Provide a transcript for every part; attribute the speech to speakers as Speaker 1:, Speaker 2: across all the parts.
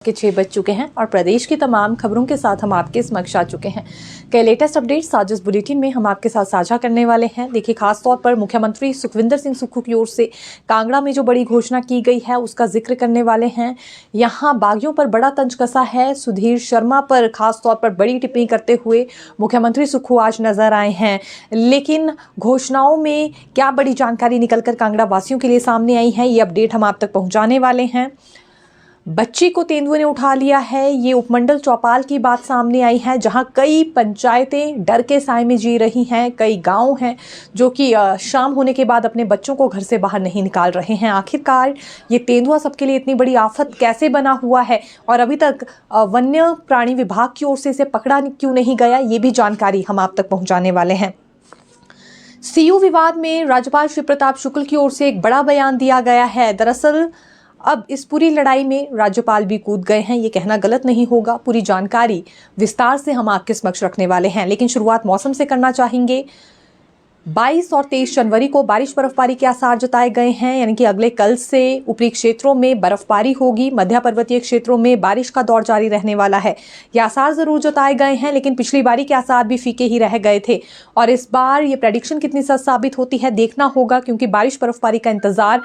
Speaker 1: के 6 बज चुके हैं और प्रदेश की तमाम खबरों के साथ हम आपके समक्ष आ चुके हैं। कई लेटेस्ट अपडेट्स आज इस बुलेटिन में हम आपके साथ साझा करने वाले हैं। देखिए, खास तौर पर मुख्यमंत्री सुखविंदर सिंह सुक्खू की ओर से कांगड़ा में जो बड़ी घोषणा की गई है उसका जिक्र करने वाले हैं। यहाँ बागियों पर बड़ा तंज कसा है। सुधीर शर्मा पर खास तौर पर बड़ी टिप्पणी करते हुए मुख्यमंत्री सुक्खू आज नजर आए हैं। लेकिन घोषणाओं में क्या बड़ी जानकारी निकलकर कांगड़ा वासियों के लिए सामने आई है, ये अपडेट हम आप तक पहुंचाने वाले हैं। बच्ची को तेंदुए ने उठा लिया है, ये उपमंडल चौपाल की बात सामने आई है, जहां कई पंचायतें डर के साए में जी रही हैं। कई गांव हैं जो कि शाम होने के बाद अपने बच्चों को घर से बाहर नहीं निकाल रहे हैं। आखिरकार ये तेंदुआ सबके लिए इतनी बड़ी आफत कैसे बना हुआ है और अभी तक वन्य प्राणी विभाग की ओर से इसे पकड़ा क्यों नहीं गया, ये भी जानकारी हम आप तक पहुंचाने वाले हैं। सीयू विवाद में राज्यपाल श्री प्रताप शुक्ल की ओर से एक बड़ा बयान दिया गया है। दरअसल अब इस पूरी लड़ाई में राज्यपाल भी कूद गए हैं, ये कहना गलत नहीं होगा। पूरी जानकारी विस्तार से हम आपके समक्ष रखने वाले हैं, लेकिन शुरुआत मौसम से करना चाहेंगे। 22 और 23 जनवरी को बारिश बर्फबारी के आसार जताए गए हैं, यानी कि अगले कल से ऊपरी क्षेत्रों में बर्फबारी होगी। मध्य पर्वतीय क्षेत्रों में बारिश का दौर जारी रहने वाला है। ये आसार जरूर जताए गए हैं, लेकिन पिछली बारी के आसार भी फीके ही रह गए थे और इस बार ये प्रेडिक्शन कितनी सच साबित होती है देखना होगा, क्योंकि बारिश बर्फबारी का इंतजार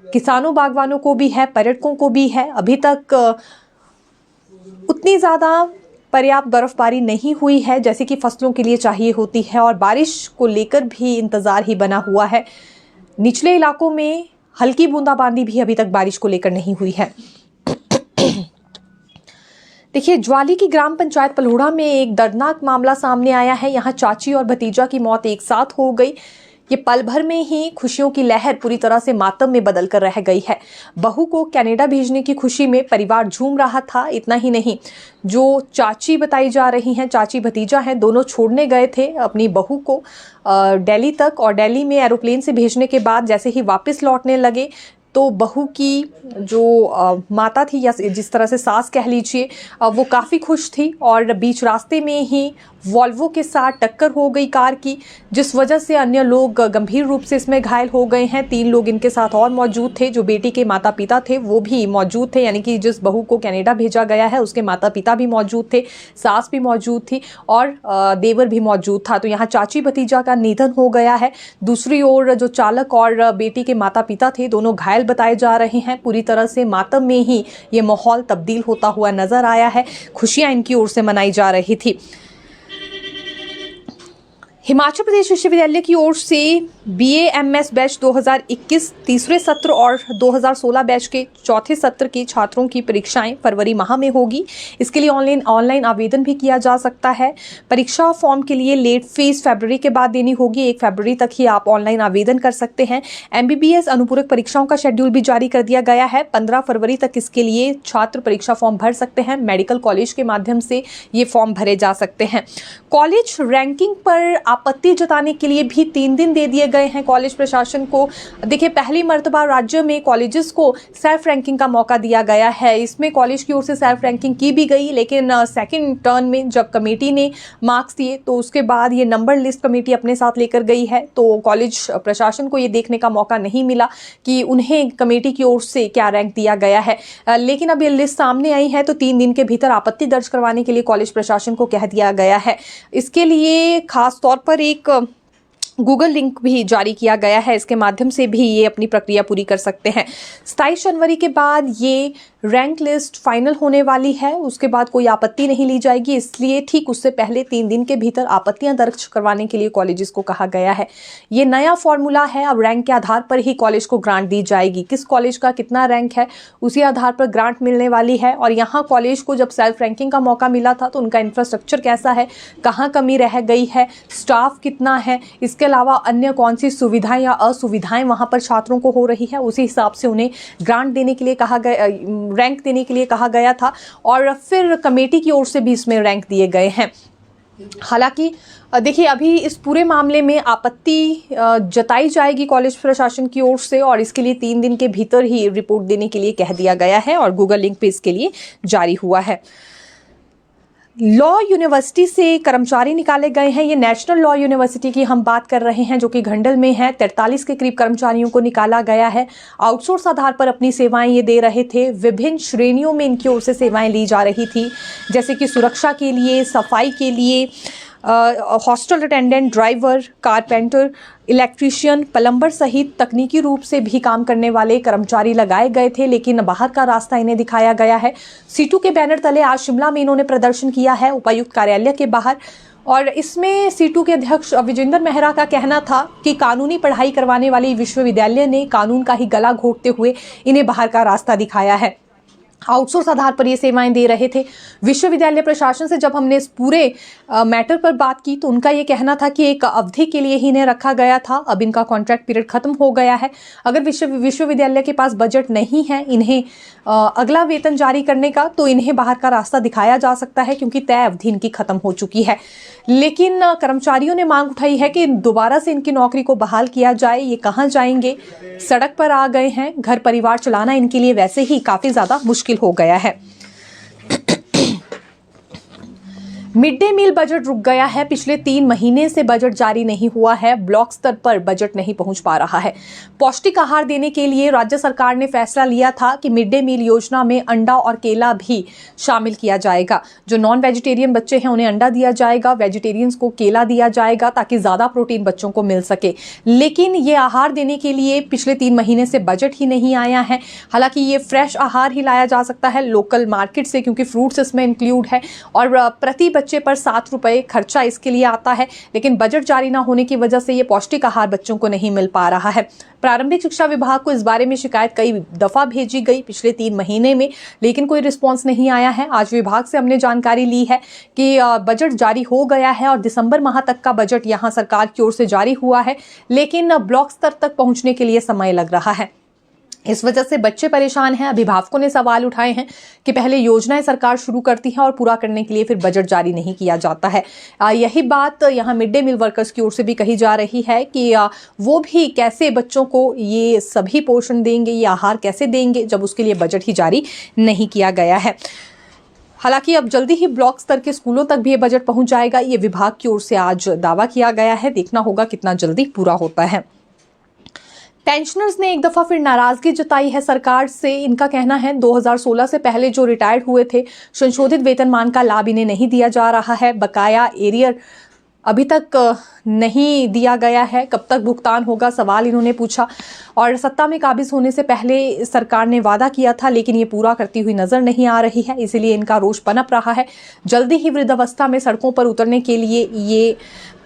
Speaker 1: किसानों बागवानों को भी है, पर्यटकों को भी है। अभी तक उतनी ज़्यादा पर्याप्त बर्फबारी नहीं हुई है जैसे कि फसलों के लिए चाहिए होती है और बारिश को लेकर भी इंतज़ार ही बना हुआ है। निचले इलाकों में हल्की बूंदाबांदी भी अभी तक बारिश को लेकर नहीं हुई है। देखिए, ज्वाली की ग्राम पंचायत पलोड़ा में एक दर्दनाक मामला सामने आया है। यहाँ चाची और भतीजा की मौत एक साथ हो गई। ये पल भर में ही खुशियों की लहर पूरी तरह से मातम में बदल कर रह गई है। बहू को कनाडा भेजने की खुशी में परिवार झूम रहा था। इतना ही नहीं, जो चाची बताई जा रही हैं, चाची भतीजा हैं, दोनों छोड़ने गए थे अपनी बहू को दिल्ली तक और दिल्ली में एरोप्लेन से भेजने के बाद जैसे ही वापस लौटने लगे तो बहू की जो माता थी या जिस तरह से सास कह लीजिए, वो काफ़ी खुश थी और बीच रास्ते में ही वॉल्वो के साथ टक्कर हो गई कार की, जिस वजह से अन्य लोग गंभीर रूप से इसमें घायल हो गए हैं। 3 लोग इनके साथ और मौजूद थे। जो बेटी के माता पिता थे वो भी मौजूद थे, यानी कि जिस बहू को कनाडा भेजा गया है उसके माता पिता भी मौजूद थे, सास भी मौजूद थी और देवर भी मौजूद था। तो यहाँ चाची भतीजा का निधन हो गया है। दूसरी ओर जो चालक और बेटी के माता पिता थे दोनों घायल बताए जा रहे हैं। पूरी तरह से मातम में ही ये माहौल तब्दील होता हुआ नजर आया है। खुशियां इनकी ओर से मनाई जा रही थी। हिमाचल प्रदेश विश्वविद्यालय की ओर से BA-MS बैच 2021 तीसरे सत्र और 2016 बैच के चौथे सत्र के छात्रों की परीक्षाएं फरवरी माह में होगी। इसके लिए ऑनलाइन आवेदन भी किया जा सकता है। परीक्षा फॉर्म के लिए लेट फीस फरवरी के बाद देनी होगी। 1 फरवरी तक ही आप ऑनलाइन आवेदन कर सकते हैं। MBBS अनुपूरक परीक्षाओं का शेड्यूल भी जारी कर दिया गया है। 15 फरवरी तक इसके लिए छात्र परीक्षा फॉर्म भर सकते हैं। मेडिकल कॉलेज के माध्यम से ये फॉर्म भरे जा सकते हैं। कॉलेज रैंकिंग पर आपत्ति जताने के लिए भी 3 दिन दे दिए गए हैं कॉलेज प्रशासन को। देखिए, पहली मर्तबा राज्य में कॉलेजेस को सेल्फ रैंकिंग का मौका दिया गया है। इसमें कॉलेज की ओर से सेल्फ रैंकिंग की भी गई, लेकिन सेकंड टर्न में जब कमेटी ने मार्क्स दिए तो उसके बाद ये नंबर लिस्ट कमेटी अपने साथ लेकर गई है। तो कॉलेज प्रशासन को ये देखने का मौका नहीं मिला कि उन्हें कमेटी की ओर से क्या रैंक दिया गया है। लेकिन अब ये लिस्ट सामने आई है तो 3 दिन के भीतर आपत्ति दर्ज करवाने के लिए कॉलेज प्रशासन को कह दिया गया है। इसके लिए खास तौर पर एक गूगल लिंक भी जारी किया गया है। इसके माध्यम से भी ये अपनी प्रक्रिया पूरी कर सकते हैं। 27 जनवरी के बाद ये रैंक लिस्ट फाइनल होने वाली है। उसके बाद कोई आपत्ति नहीं ली जाएगी, इसलिए ठीक उससे पहले 3 दिन के भीतर आपत्तियां दर्ज करवाने के लिए कॉलेजेस को कहा गया है। ये नया फॉर्मूला है। अब रैंक के आधार पर ही कॉलेज को ग्रांट दी जाएगी। किस कॉलेज का कितना रैंक है उसी आधार पर ग्रांट मिलने वाली है। और यहाँ कॉलेज को जब सेल्फ रैंकिंग का मौका मिला था तो उनका इंफ्रास्ट्रक्चर कैसा है, कहाँ कमी रह गई है, स्टाफ कितना है, इसके अलावा अन्य कौन सी सुविधाएं या असुविधाएं वहाँ पर छात्रों को हो रही है, उसी हिसाब से उन्हें ग्रांट देने के लिए कहा गया, रैंक देने के लिए कहा गया था। और फिर कमेटी की ओर से भी इसमें रैंक दिए गए हैं। हालांकि देखिए, अभी इस पूरे मामले में आपत्ति जताई जाएगी कॉलेज प्रशासन की ओर से और इसके लिए 3 दिन के भीतर ही रिपोर्ट देने के लिए कह दिया गया है और गूगल लिंक पे इसके लिए जारी हुआ है। लॉ यूनिवर्सिटी से कर्मचारी निकाले गए हैं। ये नेशनल लॉ यूनिवर्सिटी की हम बात कर रहे हैं, जो कि घंडल में है। 43 के करीब कर्मचारियों को निकाला गया है। आउटसोर्स आधार पर अपनी सेवाएं ये दे रहे थे। विभिन्न श्रेणियों में इनकी ओर से सेवाएं ली जा रही थी, जैसे कि सुरक्षा के लिए, सफाई के लिए, hostel attendant, driver, carpenter, electrician, plumber सहित तकनीकी रूप से भी काम करने वाले कर्मचारी लगाए गए थे, लेकिन बाहर का रास्ता इन्हें दिखाया गया है। सीटू के बैनर तले आज शिमला में इन्होंने प्रदर्शन किया है, उपायुक्त कार्यालय के बाहर। और इसमें सीटू के अध्यक्ष विजेंद्र मेहरा का कहना था कि कानूनी पढ़ाई करवाने वाले विश्वविद्यालय ने कानून का ही गला घोंटते हुए इन्हें बाहर का रास्ता दिखाया है। आउटसोर्स आधार पर ये सेवाएं दे रहे थे। विश्वविद्यालय प्रशासन से जब हमने इस पूरे मैटर पर बात की तो उनका ये कहना था कि एक अवधि के लिए ही इन्हें रखा गया था, अब इनका कॉन्ट्रैक्ट पीरियड खत्म हो गया है। अगर विश्वविद्यालय के पास बजट नहीं है इन्हें अगला वेतन जारी करने का, तो इन्हें बाहर का रास्ता दिखाया जा सकता है, क्योंकि तय अवधि इनकी खत्म हो चुकी है। लेकिन कर्मचारियों ने मांग उठाई है कि दोबारा से इनकी नौकरी को बहाल किया जाए। ये कहाँ जाएंगे? सड़क पर आ गए हैं। घर परिवार चलाना इनके लिए वैसे ही काफी ज्यादा मुश्किल हो गया है। मिड डे मील बजट रुक गया है। पिछले 3 महीने से बजट जारी नहीं हुआ है। ब्लॉक स्तर पर बजट नहीं पहुंच पा रहा है। पौष्टिक आहार देने के लिए राज्य सरकार ने फैसला लिया था कि मिड डे मील योजना में अंडा और केला भी शामिल किया जाएगा। जो नॉन वेजिटेरियन बच्चे हैं उन्हें अंडा दिया जाएगा, वेजिटेरियंस को केला दिया जाएगा, ताकि ज्यादा प्रोटीन बच्चों को मिल सके। लेकिन ये आहार देने के लिए पिछले 3 महीने से बजट ही नहीं आया है। हालांकि ये फ्रेश आहार ही लाया जा सकता है लोकल मार्केट से, क्योंकि फ्रूट्स इसमें इंक्लूड है, और प्रति बच्चे पर 7 रुपए खर्चा इसके लिए आता है। लेकिन बजट जारी ना होने की वजह से ये पौष्टिक आहार बच्चों को नहीं मिल पा रहा है। प्रारंभिक शिक्षा विभाग को इस बारे में शिकायत कई दफा भेजी गई पिछले 3 महीने में, लेकिन कोई रिस्पांस नहीं आया है। आज विभाग से हमने जानकारी ली है कि बजट जारी हो गया है और दिसंबर माह तक का बजट यहां सरकार की ओर से जारी हुआ है, लेकिन ब्लॉक स्तर तक पहुंचने के लिए समय लग रहा है। इस वजह से बच्चे परेशान हैं। अभिभावकों ने सवाल उठाए हैं कि पहले योजनाएं सरकार शुरू करती है और पूरा करने के लिए फिर बजट जारी नहीं किया जाता है। यही बात यहाँ मिड डे मील वर्कर्स की ओर से भी कही जा रही है कि वो भी कैसे बच्चों को ये सभी पोषण देंगे, ये आहार कैसे देंगे, जब उसके लिए बजट ही जारी नहीं किया गया है। हालांकि अब जल्दी ही ब्लॉक स्तर के स्कूलों तक भी ये बजट पहुंच जाएगा, ये विभाग की ओर से आज दावा किया गया है। देखना होगा कितना जल्दी पूरा होता है। पेंशनर्स ने एक दफा फिर नाराजगी जताई है सरकार से। इनका कहना है 2016 से पहले जो रिटायर्ड हुए थे, संशोधित वेतनमान का लाभ इन्हें नहीं दिया जा रहा है। बकाया एरियर अभी तक नहीं दिया गया है, कब तक भुगतान होगा, सवाल इन्होंने पूछा। और सत्ता में काबिज होने से पहले सरकार ने वादा किया था, लेकिन ये पूरा करती हुई नजर नहीं आ रही है, इसीलिए इनका रोष पनप रहा है। जल्दी ही वृद्धावस्था में सड़कों पर उतरने के लिए ये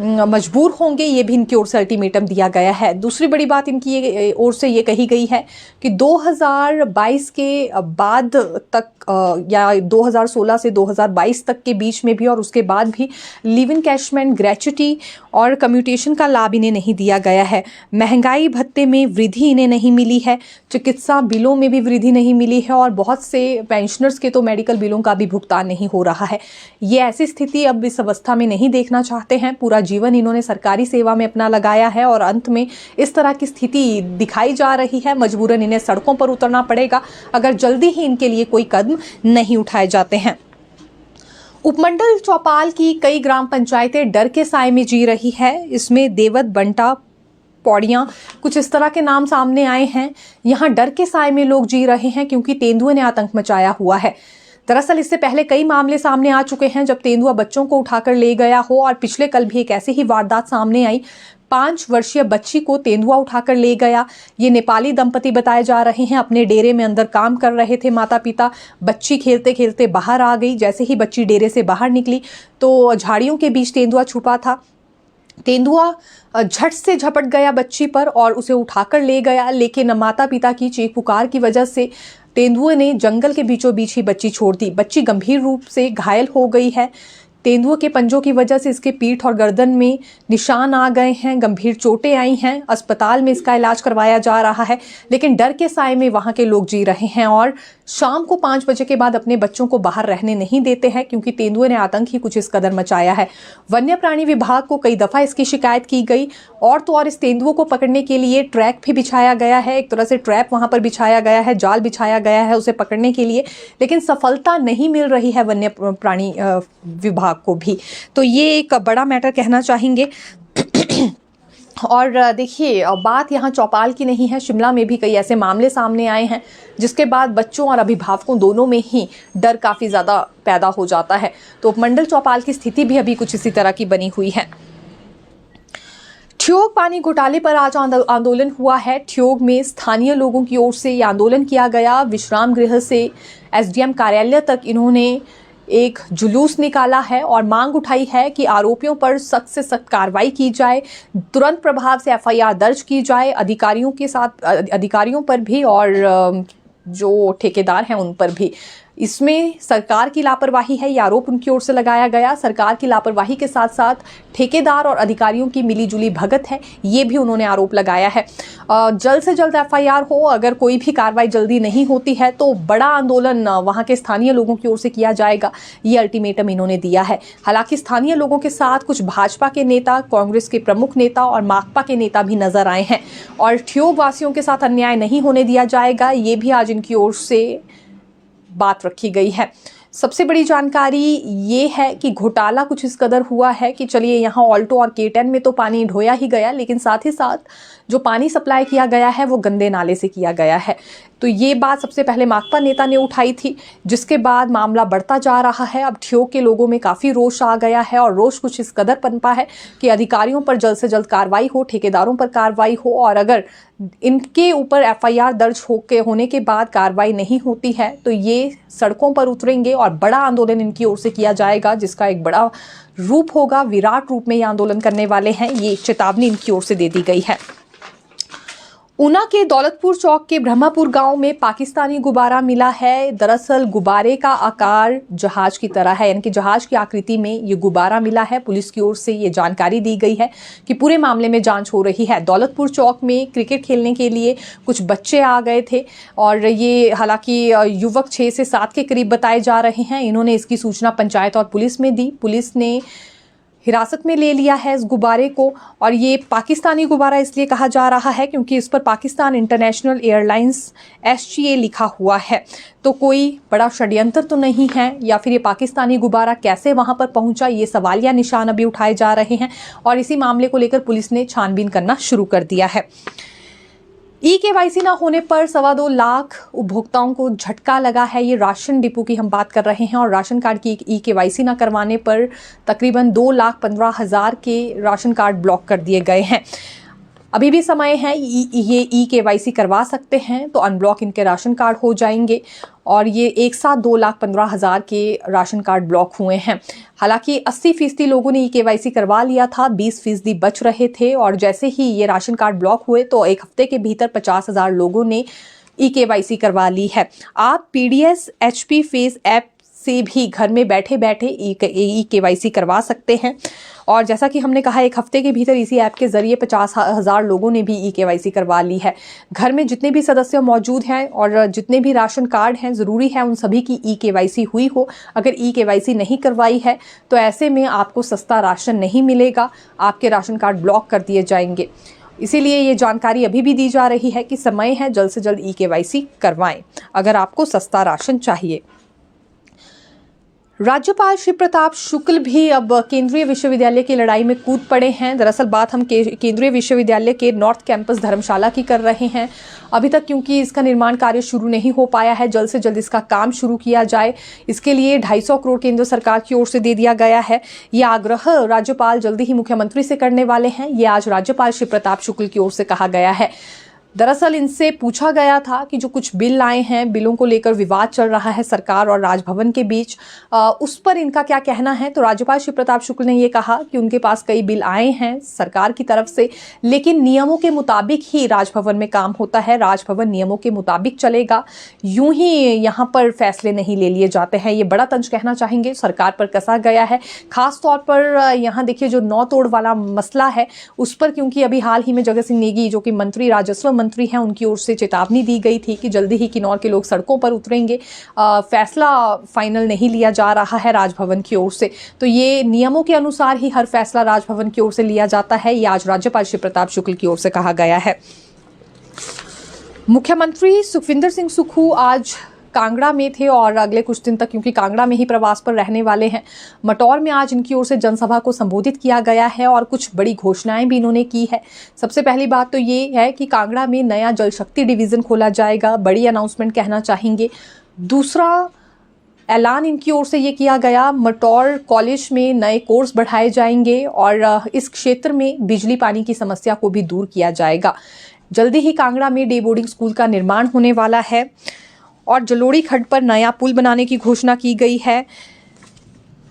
Speaker 1: मजबूर होंगे, ये भी इनकी ओर से अल्टीमेटम दिया गया है। दूसरी बड़ी बात इनकी ओर से ये कही गई है कि 2022 के बाद तक या 2016 से 2022 तक के बीच में भी और उसके बाद भी लिव इन कैशमेंट, ग्रेच्युटी और कम्यूटेशन का लाभ इन्हें नहीं दिया गया है। महंगाई भत्ते में वृद्धि इन्हें नहीं मिली है, चिकित्सा बिलों में भी वृद्धि नहीं मिली है, और बहुत से पेंशनर्स के तो मेडिकल बिलों का भी भुगतान नहीं हो रहा है। ये ऐसी स्थिति अब इस अवस्था में नहीं देखना चाहते हैं। पूरा जीवन इन्होंने सरकारी सेवा में अपना लगाया है और अंत में इस तरह की स्थिति दिखाई जा रही है। मजबूरन इन्हें सड़कों पर उतरना पड़ेगा अगर जल्दी ही इनके लिए कोई कदम नहीं उठाए जाते हैं। उपमंडल चौपाल की कई ग्राम पंचायतें डर के साए में जी रही है। इसमें देवत, बंटा, पौड़ियां, कुछ इस तरह के नाम सामने आए हैं। यहाँ डर के साए में लोग जी रहे हैं क्योंकि तेंदुए ने आतंक मचाया हुआ है। दरअसल इससे पहले कई मामले सामने आ चुके हैं जब तेंदुआ बच्चों को उठाकर ले गया हो, और पिछले कल भी एक ऐसी ही वारदात सामने आई। 5 वर्षीय बच्ची को तेंदुआ उठाकर ले गया। ये नेपाली दंपति बताए जा रहे हैं, अपने डेरे में अंदर काम कर रहे थे माता पिता। बच्ची खेलते खेलते बाहर आ गई। जैसे ही बच्ची डेरे से बाहर निकली तो झाड़ियों के बीच तेंदुआ छुपा था। तेंदुआ झट से झपट गया बच्ची पर और उसे उठाकर ले गया, लेकिन माता पिता की चीख पुकार की वजह से तेंदुए ने जंगल के बीचों बीच ही बच्ची छोड़ दी। बच्ची गंभीर रूप से घायल हो गई है। तेंदुओं के पंजों की वजह से इसके पीठ और गर्दन में निशान आ गए हैं, गंभीर चोटें आई हैं। अस्पताल में इसका इलाज करवाया जा रहा है, लेकिन डर के साए में वहां के लोग जी रहे हैं और शाम को 5 बजे के बाद अपने बच्चों को बाहर रहने नहीं देते हैं, क्योंकि तेंदुए ने आतंक ही कुछ इस कदर मचाया है। वन्य प्राणी विभाग को कई दफा इसकी शिकायत की गई और तो और इस तेंदुओं को पकड़ने के लिए ट्रैक भी बिछाया गया है, एक तरह से ट्रैप वहां पर बिछाया गया है, जाल बिछाया गया है उसे पकड़ने के लिए, लेकिन सफलता नहीं मिल रही है वन्य प्राणी विभाग को भी। तो ये एक बड़ा मैटर कहना चाहेंगे। और देखिए, बात यहाँ चौपाल की नहीं है, शिमला में भी कई ऐसे मामले सामने आए हैं जिसके बाद बच्चों और अभिभावकों दोनों में ही डर काफ़ी ज़्यादा पैदा हो जाता है। तो उपमंडल चौपाल की स्थिति भी अभी कुछ इसी तरह की बनी हुई है। ठियोग पानी घोटाले पर आज आंदोलन हुआ है। ठियोग में स्थानीय लोगों की ओर से ये आंदोलन किया गया। विश्राम गृह से एसडीएम कार्यालय तक इन्होंने एक जुलूस निकाला है और मांग उठाई है कि आरोपियों पर सख्त से सख्त कार्रवाई की जाए, तुरंत प्रभाव से एफआईआर दर्ज की जाए, अधिकारियों पर भी और जो ठेकेदार हैं उन पर भी। इसमें सरकार की लापरवाही है, ये आरोप उनकी ओर से लगाया गया। सरकार की लापरवाही के साथ साथ ठेकेदार और अधिकारियों की मिलीजुली भगत है, ये भी उन्होंने आरोप लगाया है। जल्द से जल्द एफआईआर हो, अगर कोई भी कार्रवाई जल्दी नहीं होती है तो बड़ा आंदोलन वहां के स्थानीय लोगों की ओर से किया जाएगा, ये अल्टीमेटम इन्होंने दिया है। हालांकि स्थानीय लोगों के साथ कुछ भाजपा के नेता, कांग्रेस के प्रमुख नेता और माकपा के नेता भी नजर आए हैं और ठियोग वासियों के साथ अन्याय नहीं होने दिया जाएगा, ये भी आज इनकी ओर से बात रखी गई है। सबसे बड़ी जानकारी ये है कि घोटाला कुछ इस कदर हुआ है कि चलिए यहाँ ऑल्टो और K10 में तो पानी ढोया ही गया, लेकिन साथ ही साथ जो पानी सप्लाई किया गया है वो गंदे नाले से किया गया है। तो ये बात सबसे पहले माकपा नेता ने उठाई थी, जिसके बाद मामला बढ़ता जा रहा है। अब ठियोग के लोगों में काफ़ी रोष आ गया है और रोष कुछ इस कदर पनपा है कि अधिकारियों पर जल्द से जल्द कार्रवाई हो, ठेकेदारों पर कार्रवाई हो, और अगर इनके ऊपर एफआईआर दर्ज होने के बाद कार्रवाई नहीं होती है तो ये सड़कों पर उतरेंगे और बड़ा आंदोलन इनकी ओर से किया जाएगा, जिसका एक बड़ा रूप होगा। विराट रूप में ये आंदोलन करने वाले हैं, ये चेतावनी इनकी ओर से दे दी गई है। ऊना के दौलतपुर चौक के ब्रह्मापुर गांव में पाकिस्तानी गुब्बारा मिला है। दरअसल गुब्बारे का आकार जहाज की तरह है, यानी कि जहाज की आकृति में ये गुब्बारा मिला है। पुलिस की ओर से ये जानकारी दी गई है कि पूरे मामले में जांच हो रही है। दौलतपुर चौक में क्रिकेट खेलने के लिए कुछ बच्चे आ गए थे और ये हालांकि युवक 6 से 7 के करीब बताए जा रहे हैं। इन्होंने इसकी सूचना पंचायत और पुलिस में दी। पुलिस ने हिरासत में ले लिया है इस गुब्बारे को, और ये पाकिस्तानी गुब्बारा इसलिए कहा जा रहा है क्योंकि इस पर पाकिस्तान इंटरनेशनल एयरलाइंस SGA लिखा हुआ है। तो कोई बड़ा षड्यंत्र तो नहीं है, या फिर ये पाकिस्तानी गुब्बारा कैसे वहां पर पहुंचा, ये सवालिया निशान अभी उठाए जा रहे हैं और इसी मामले को लेकर पुलिस ने छानबीन करना शुरू कर दिया है। KYC ना होने पर 2.25 लाख उपभोक्ताओं को झटका लगा है। ये राशन डिपो की हम बात कर रहे हैं और राशन कार्ड की KYC ना करवाने पर तकरीबन 2,15,000 के राशन कार्ड ब्लॉक कर दिए गए हैं। अभी भी समय है, ये KYC करवा सकते हैं तो अनब्लॉक इनके राशन कार्ड हो जाएंगे, और ये एक साथ 2,15,000 के राशन कार्ड ब्लॉक हुए हैं। हालांकि 80% लोगों ने KYC करवा लिया था, 20% बच रहे थे, और जैसे ही ये राशन कार्ड ब्लॉक हुए तो एक हफ्ते के भीतर 50,000 लोगों ने KYC करवा ली है। आप PDS HP फेस ऐप से भी घर में बैठे बैठे KYC करवा सकते हैं, और जैसा कि हमने कहा एक हफ्ते के भीतर इसी ऐप के जरिए 50,000 लोगों ने भी KYC करवा ली है। घर में जितने भी सदस्य मौजूद हैं और जितने भी राशन कार्ड हैं, ज़रूरी है उन सभी की KYC हुई हो। अगर KYC नहीं करवाई है तो ऐसे में आपको सस्ता राशन नहीं मिलेगा, आपके राशन कार्ड ब्लॉक कर दिए जाएंगे। इसीलिए ये जानकारी अभी भी दी जा रही है कि समय है, जल्द से जल्द KYC करवाएं अगर आपको सस्ता राशन चाहिए। राज्यपाल शिव प्रताप शुक्ल भी अब केंद्रीय विश्वविद्यालय की लड़ाई में कूद पड़े हैं। दरअसल बात हम केंद्रीय विश्वविद्यालय के नॉर्थ कैंपस धर्मशाला की कर रहे हैं। अभी तक क्योंकि इसका निर्माण कार्य शुरू नहीं हो पाया है, जल्द से जल्द इसका काम शुरू किया जाए, इसके लिए 250 करोड़ केंद्र सरकार की ओर से दे दिया गया है। ये आग्रह राज्यपाल जल्दी ही मुख्यमंत्री से करने वाले हैं। ये आज राज्यपाल शिव प्रताप शुक्ल की ओर से कहा गया है। दरअसल इनसे पूछा गया था कि जो कुछ बिल आए हैं, बिलों को लेकर विवाद चल रहा है सरकार और राजभवन के बीच, उस पर इनका क्या कहना है। तो राज्यपाल श्री प्रताप शुक्ल ने ये कहा कि उनके पास कई बिल आए हैं सरकार की तरफ से, लेकिन नियमों के मुताबिक ही राजभवन में काम होता है, राजभवन नियमों के मुताबिक चलेगा, यूं ही यहाँ पर फैसले नहीं ले लिए जाते हैं। ये बड़ा तंज कहना चाहेंगे सरकार पर कसा गया है। खास तौर पर यहाँ देखिए जो नौ तोड़ वाला मसला है उस पर, क्योंकि अभी हाल ही में जगत सिंह नेगी जो कि मंत्री राजस्व मंत्री हैं, उनकी ओर से चेतावनी दी गई थी कि जल्दी ही किन्नौर के लोग सड़कों पर उतरेंगे। फैसला फाइनल नहीं लिया जा रहा है राजभवन की ओर से, तो ये नियमों के अनुसार ही हर फैसला राजभवन की ओर से लिया जाता है। ये आज राज्यपाल श्री प्रताप शुक्ल की ओर से कहा गया है। मुख्यमंत्री सुखविंदर सिंह सुक्खू आज कांगड़ा में थे और अगले कुछ दिन तक, क्योंकि कांगड़ा में ही प्रवास पर रहने वाले हैं, मटौर में आज इनकी ओर से जनसभा को संबोधित किया गया है और कुछ बड़ी घोषणाएं भी इन्होंने की है। सबसे पहली बात तो ये है कि कांगड़ा में नया जल शक्ति डिवीजन खोला जाएगा, बड़ी अनाउंसमेंट कहना चाहेंगे। दूसरा ऐलान इनकी ओर से ये किया गया, मटौर कॉलेज में नए कोर्स बढ़ाए जाएंगे और इस क्षेत्र में बिजली पानी की समस्या को भी दूर किया जाएगा। जल्दी ही कांगड़ा में डे बोर्डिंग स्कूल का निर्माण होने वाला है और जलोड़ी खड्ड पर नया पुल बनाने की घोषणा की गई है।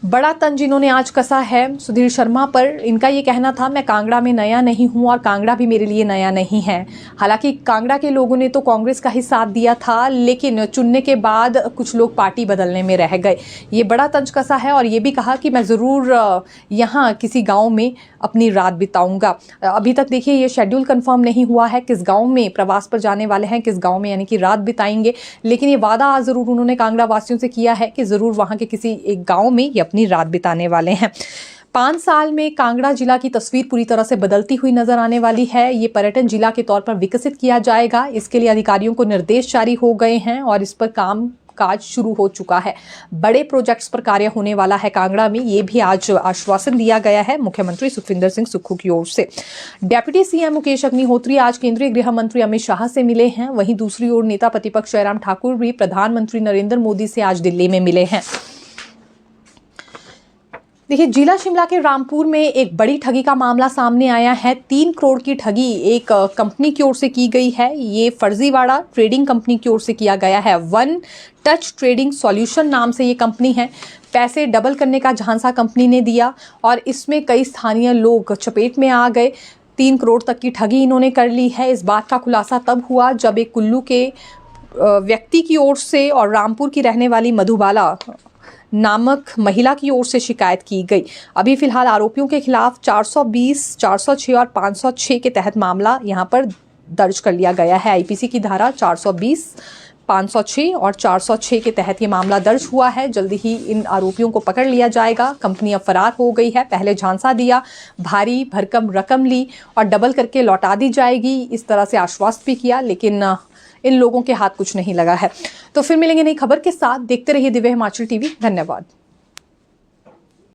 Speaker 1: बड़ा तंज इन्होंने आज कसा है सुधीर शर्मा पर। इनका ये कहना था, मैं कांगड़ा में नया नहीं हूं और कांगड़ा भी मेरे लिए नया नहीं है। हालांकि कांगड़ा के लोगों ने तो कांग्रेस का ही साथ दिया था, लेकिन चुनने के बाद कुछ लोग पार्टी बदलने में रह गए। ये बड़ा तंज कसा है और ये भी कहा कि मैं ज़रूर यहाँ किसी गाँव में अपनी रात बिताऊंगा। अभी तक देखिए ये शेड्यूल कंफर्म नहीं हुआ है किस गांव में प्रवास पर जाने वाले हैं, किस गांव में यानी कि रात बिताएंगे, लेकिन ये वादा आज ज़रूर उन्होंने कांगड़ा वासियों से किया है कि ज़रूर वहाँ के किसी एक गांव में ये अपनी रात बिताने वाले हैं। 5 साल में कांगड़ा जिला की तस्वीर पूरी तरह से बदलती हुई नजर आने वाली है। ये पर्यटन जिला के तौर पर विकसित किया जाएगा। इसके लिए अधिकारियों को निर्देश जारी हो गए हैं और इस पर काज शुरू हो चुका है। बड़े प्रोजेक्ट्स पर कार्य होने वाला है कांगड़ा में, ये भी आज आश्वासन दिया गया है मुख्यमंत्री सुखविंदर सिंह सुक्खू की ओर से। डिप्टी सीएम मुकेश अग्निहोत्री आज केंद्रीय गृह मंत्री अमित शाह से मिले हैं। वहीं दूसरी ओर नेता प्रतिपक्ष जयराम ठाकुर भी प्रधानमंत्री नरेंद्र मोदी से आज दिल्ली में मिले हैं। देखिए जिला शिमला के रामपुर में एक बड़ी ठगी का मामला सामने आया है। 3 करोड़ की ठगी एक कंपनी की ओर से की गई है। ये फर्जीवाड़ा ट्रेडिंग कंपनी की ओर से किया गया है। वन टच ट्रेडिंग सॉल्यूशन नाम से ये कंपनी है। पैसे डबल करने का झांसा कंपनी ने दिया और इसमें कई स्थानीय लोग चपेट में आ गए। 3 करोड़ तक की ठगी इन्होंने कर ली है। इस बात का खुलासा तब हुआ जब एक कुल्लू के व्यक्ति की ओर से और रामपुर की रहने वाली मधुबाला नामक महिला की ओर से शिकायत की गई। अभी फिलहाल आरोपियों के खिलाफ 420, 406 और 506 के तहत मामला यहां पर दर्ज कर लिया गया है। आईपीसी की धारा 420, 506 और 406 के तहत ये मामला दर्ज हुआ है। जल्दी ही इन आरोपियों को पकड़ लिया जाएगा। कंपनी अब फरार हो गई है। पहले झांसा दिया, भारी भरकम रकम ली और डबल करके लौटा दी जाएगी, इस तरह से आश्वस्त भी किया, लेकिन इन लोगों के हाथ कुछ नहीं लगा है। तो फिर मिलेंगे नई खबर के साथ। देखते रहिए दिव्य हिमाचल टीवी। धन्यवाद।